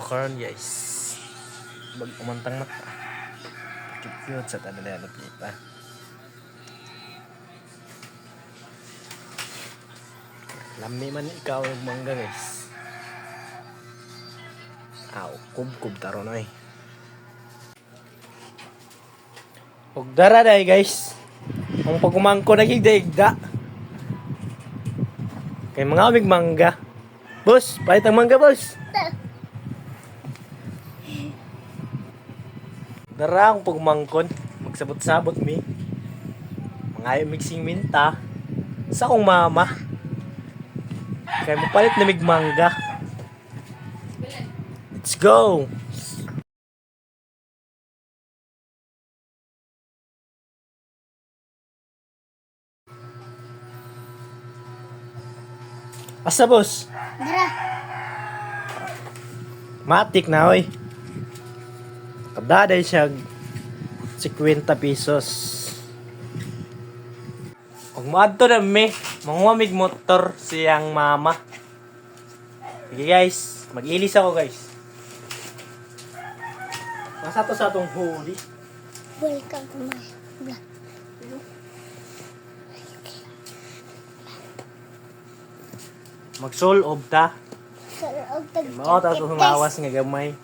karon guys. Bag umantang mata. Cute sa tanda na kita. Lami man ikaw yung mangga guys. Aw, kub taro na eh. Og dara day guys. Ang pagkumangko nagigda-igda. Kay mga amig mangga. Boss, pahit ang mangga boss. Dara ang pagkumangkon. Magsabot-sabot mi. Mga mixing minta. Sa akong mama. Kaya mapalit na mig mangga. Let's go! Asa boss? Dara. Matik na oy. Kadaday siya 50 pesos. Og maadto na mi, mangumamig motor siyang mama. Sige guys, mag-ilis ako guys. Nasa to sa atong huli. Welcome to my vlog. Mag-solve ta. Sa loob tag Mao ta humawas nga gamay.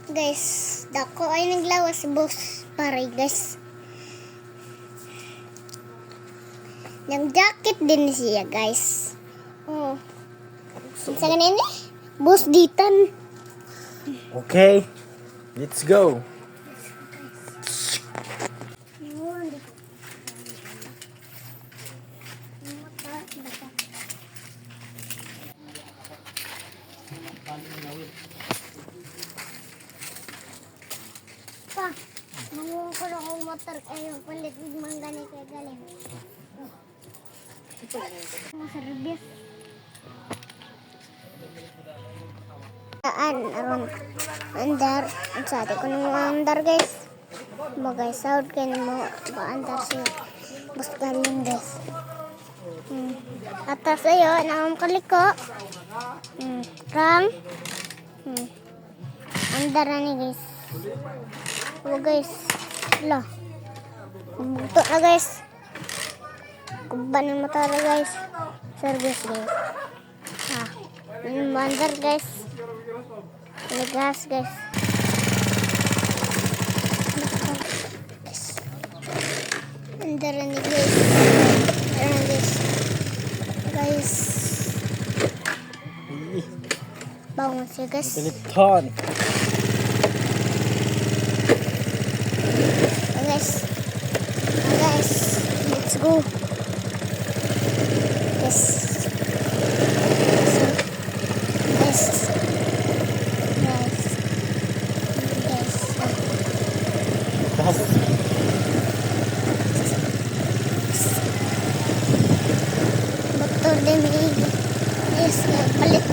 Guys, dako ay naglawas boss pare guys. Nang jacket din siya guys. Oh. Sa ganun eh? Boss ditan. Okay. Let's go. Pa, mangungo ko na akong motor kayo. Palit ng mangga ni kay galing. Service. Aron andar. Ang sabi ko ng mga andar guys. Bagay sound kayo mo. Ba-andar siya. Bus galing guys. Atas ayo, naam kaliko. Rang. Andar na ni guys. Oh guys. Lo. Buto na guys. Kuban ng motor guys. Service guys. Mandar guys. Ini gas guys. Andar ni guys. Guys. Bangun sih guys. Piliton. Guys. Guys. Let's go. Guys. Guys. Doktor Demi. Yes, palit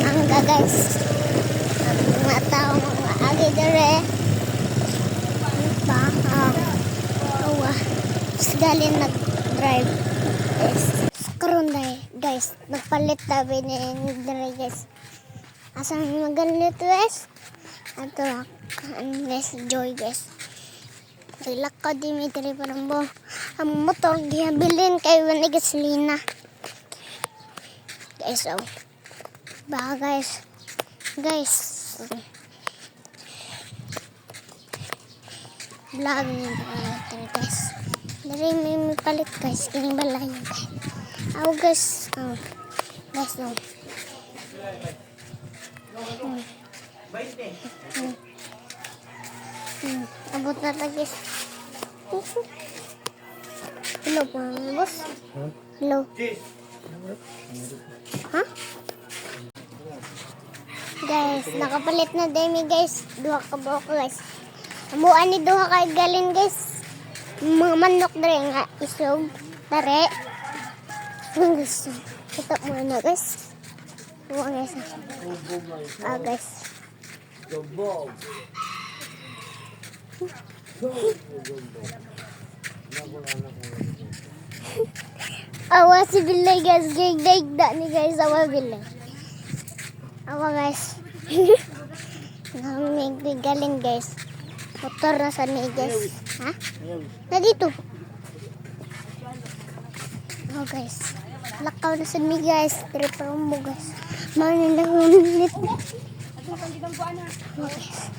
mangga guys. Mga tao mga agi dere. Galin nag-drive karon guys nagpalit tabi ni dere guys asang magalit guys ato guys joy guys dilak ka Dimitri parang bo ang motor gibilin kay wala gasolina guys oh ba guys vlog ni guys. Dari may palit guys, kining balay guys. Aw guys, guys no. Abot na ta guys. Hello po, boss. Hello. Ha? Guys, nakapalit na demi guys. Duha ka buok guys. Amuan ni duha kay galin guys. Mga manok dere nga isog tare. Guys, ito muna guys. Buwa guys. Guys. Awa si Bilay guys. Gigda ni guys awa Bilay. Ako guys. Namigalin guys. Motor na sa ni guys. Ha? Na dito. Oh guys. Lakaw na sa ni guys. Pero parang mo guys. Manilangunit. Oh guys.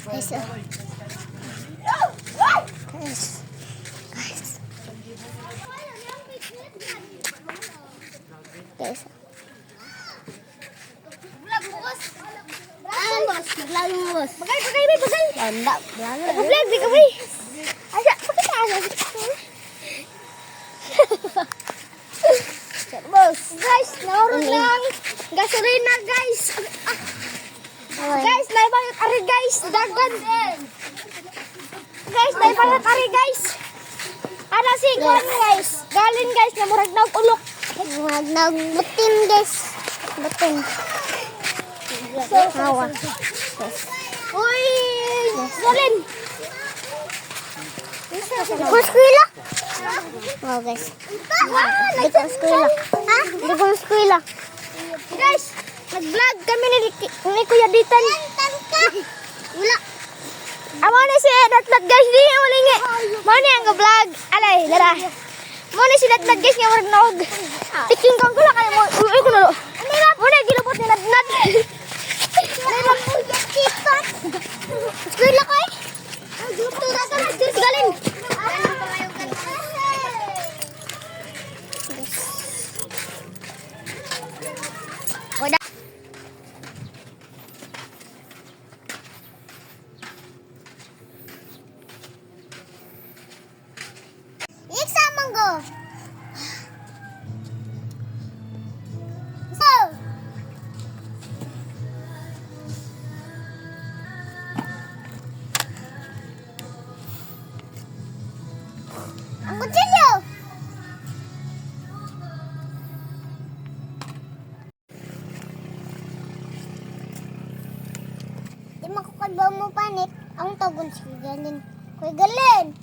Guys. Oh. Guys. Guys. Guys. Bagay. Anda, bagay. Di kami. Asa, bakit asa? Boss, guys, naurot lang. Gasolina, guys. Guys, naibayot ari guys, dagan. Guys, naibayot ari guys. Ana si guys. Galin guys, na murag na ulok. Murag na butin guys. Butin. Hawa. Uy! Galin! Eskwela? Oh guys. Di ko eskwela. Ha? Di ko eskwela. Guys, nag-vlog kami ni Kuya Ditan. Wala. Amo na si Natnat guys, di mo lingi. Mo ni ang vlog. Alay, dara. Mo ni si Natnat guys nga warag naog. Tiking kang kula kay mo. Uy ko nulo. Mo na gilubot ni Natnat. Eskwela kay? Tura ta na galin. Oda. Exam manggo. So. Ang kutsilyo. Di makakadbaw mo panit. Ang tagon si Galin. Kuya Galin.